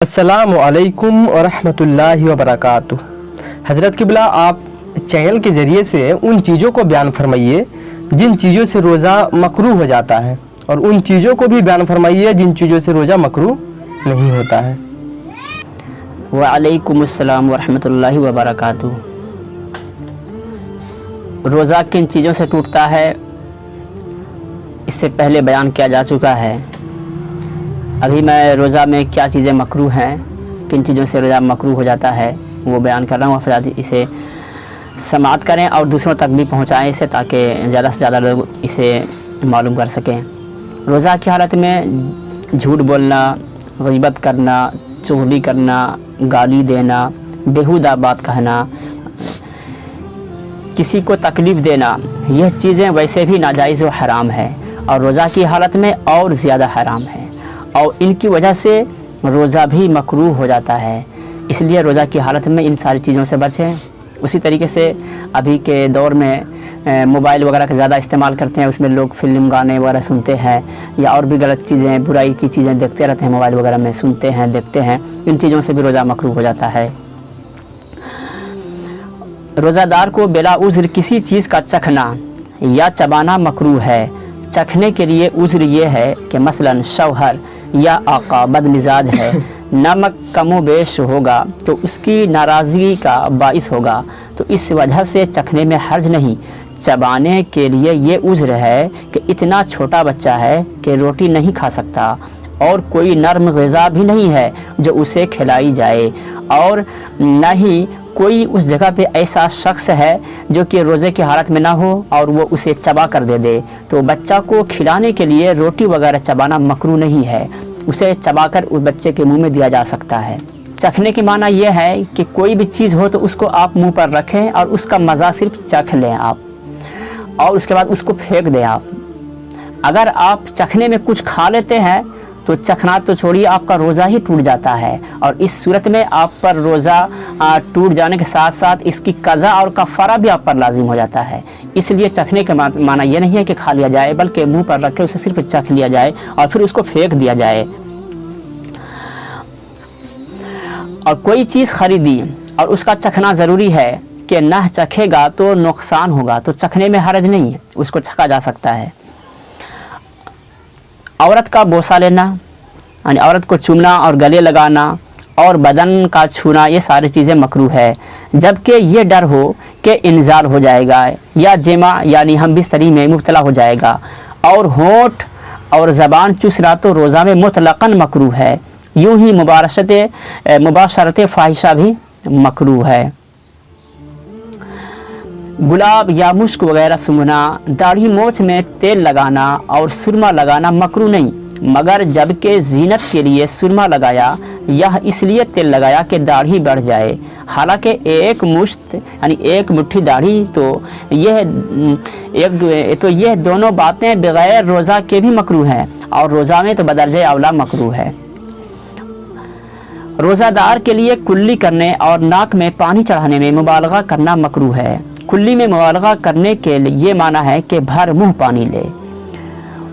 السلام علیکم ورحمۃ اللہ وبرکاتہ۔ حضرت قبلہ، آپ چینل کے ذریعے سے ان چیزوں کو بیان فرمائیے جن چیزوں سے روزہ مکروہ ہو جاتا ہے، اور ان چیزوں کو بھی بیان فرمائیے جن چیزوں سے روزہ مکروہ نہیں ہوتا ہے۔ وعلیکم السلام ورحمۃ اللہ وبرکاتہ۔ روزہ کن چیزوں سے ٹوٹتا ہے اس سے پہلے بیان کیا جا چکا ہے۔ ابھی میں روزہ میں کیا چیزیں مکروہ ہیں، کن چیزوں سے روزہ مکروہ ہو جاتا ہے وہ بیان کر رہا ہوں۔ افراد اسے سماعت کریں اور دوسروں تک بھی پہنچائیں اسے، تاکہ زیادہ سے زیادہ لوگ اسے معلوم کر سکیں۔ روزہ کی حالت میں جھوٹ بولنا، غیبت کرنا، چغلی کرنا، گالی دینا، بیہودہ بات کہنا، کسی کو تکلیف دینا، یہ چیزیں ویسے بھی ناجائز و حرام ہے، اور روزہ کی حالت میں اور زیادہ حرام ہے، اور ان کی وجہ سے روزہ بھی مکروہ ہو جاتا ہے۔ اس لیے روزہ کی حالت میں ان ساری چیزوں سے بچیں۔ اسی طریقے سے ابھی کے دور میں موبائل وغیرہ کا زیادہ استعمال کرتے ہیں، اس میں لوگ فلم گانے وغیرہ سنتے ہیں، یا اور بھی غلط چیزیں، برائی کی چیزیں دیکھتے رہتے ہیں، موبائل وغیرہ میں سنتے ہیں، دیکھتے ہیں۔ ان چیزوں سے بھی روزہ مکروہ ہو جاتا ہے۔ روزہ دار کو بلا عذر کسی چیز کا چکھنا یا چبانا مکروہ ہے۔ چکھنے کے لیے عذر یہ ہے کہ مثلاً شوہر یا آقا بد مزاج ہے، نمک کم و بیش ہوگا تو اس کی ناراضگی کا باعث ہوگا، تو اس وجہ سے چکھنے میں حرج نہیں۔ چبانے کے لیے یہ عذر ہے کہ اتنا چھوٹا بچہ ہے کہ روٹی نہیں کھا سکتا، اور کوئی نرم غذا بھی نہیں ہے جو اسے کھلائی جائے، اور نہ ہی کوئی اس جگہ پہ ایسا شخص ہے جو کہ روزے کی حالت میں نہ ہو اور وہ اسے چبا کر دے دے، تو بچہ کو کھلانے کے لیے روٹی وغیرہ چبانا مکروہ نہیں ہے، اسے چبا کر اس بچے کے منہ میں دیا جا سکتا ہے۔ چکھنے کی معنی یہ ہے کہ کوئی بھی چیز ہو تو اس کو آپ منہ پر رکھیں اور اس کا مزہ صرف چکھ لیں آپ، اور اس کے بعد اس کو پھینک دیں آپ۔ اگر آپ چکھنے میں کچھ کھا لیتے ہیں تو چکھنا تو چھوڑیے، آپ کا روزہ ہی ٹوٹ جاتا ہے، اور اس صورت میں آپ پر روزہ ٹوٹ جانے کے ساتھ ساتھ اس کی قضا اور کفارہ بھی آپ پر لازم ہو جاتا ہے۔ اس لیے چکھنے کا معنی یہ نہیں ہے کہ کھا لیا جائے، بلکہ منہ پر رکھ کے اسے صرف چکھ لیا جائے اور پھر اس کو پھینک دیا جائے۔ اور کوئی چیز خریدی اور اس کا چکھنا ضروری ہے کہ نہ چکھے گا تو نقصان ہوگا، تو چکھنے میں حرج نہیں ہے، اس کو چکھا جا سکتا ہے۔ عورت کا بوسہ لینا، یعنی عورت کو چومنا اور گلے لگانا اور بدن کا چھونا، یہ ساری چیزیں مکروہ ہے، جبکہ یہ ڈر ہو کہ انزال ہو جائے گا یا جمع یعنی ہم بستری میں مبتلا ہو جائے گا، اور ہونٹ اور زبان چوسنا تو روزہ میں مطلقاً مکروہ ہے۔ یوں ہی مباشرت فاحشہ بھی مکروہ ہے۔ گلاب یا مشک وغیرہ سونگھنا، داڑھی موچھ میں تیل لگانا اور سرما لگانا مکروہ نہیں، مگر جب کہ زینت کے لیے سرما لگایا یا اس لیے تیل لگایا کہ داڑھی بڑھ جائے، حالانکہ ایک مٹھی داڑھی تو یہ دونوں باتیں بغیر روزہ کے بھی مکروہ ہیں، اور روزہ میں تو بدرجہ اولا مکروہ ہے۔ روزہ دار کے لیے کلی کرنے اور ناک میں پانی چڑھانے میں مبالغہ کرنا مکروہ ہے۔ کلی میں مبالغہ کرنے کے یہ معنی ہے کہ بھر منہ پانی لے۔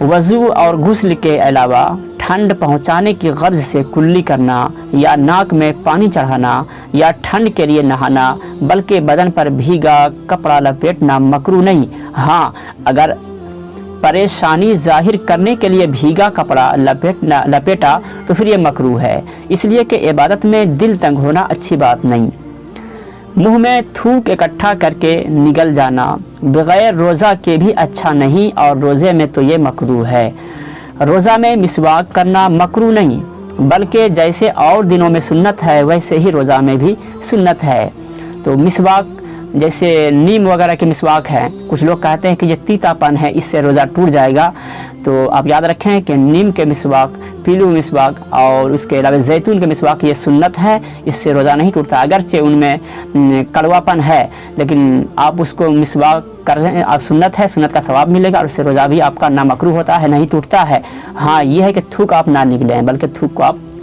وضو اور غسل کے علاوہ ٹھنڈ پہنچانے کی غرض سے کلی کرنا یا ناک میں پانی چڑھانا یا ٹھنڈ کے لیے نہانا، بلکہ بدن پر بھیگا کپڑا لپیٹنا مکروہ نہیں۔ ہاں، اگر پریشانی ظاہر کرنے کے لیے بھیگا کپڑا لپیٹا تو پھر یہ مکروہ ہے، اس لیے کہ عبادت میں دل تنگ ہونا اچھی بات نہیں۔ منہ میں تھوک اکٹھا کر کے نگل جانا بغیر روزہ کے بھی اچھا نہیں، اور روزے میں تو یہ مکروہ ہے۔ روزہ میں مسواک کرنا مکروہ نہیں، بلکہ جیسے اور دنوں میں سنت ہے ویسے ہی روزہ میں بھی سنت ہے۔ تو مسواک جیسے نیم وغیرہ کے مسواک ہے، کچھ لوگ کہتے ہیں کہ یہ تیتا پن ہے، اس سے روزہ ٹوٹ جائے گا، تو آپ یاد رکھیں کہ نیم کے مسواک، پیلو مسواک اور اس کے علاوہ زیتون کے مسواک یہ سنت ہے، اس سے روزہ نہیں ٹوٹتا۔ اگرچہ ان میں کڑوا پن ہے، لیکن آپ اس کو مسواک کر رہے ہیں، آپ سنت ہے، سنت کا ثواب ملے گا، اور اس سے روزہ بھی آپ کا نہ مکروہ ہوتا ہے نہ ہی ٹوٹتا ہے۔ ہاں، یہ ہے کہ تھوک آپ نہ نگلیں، بلکہ تھوک کو آپ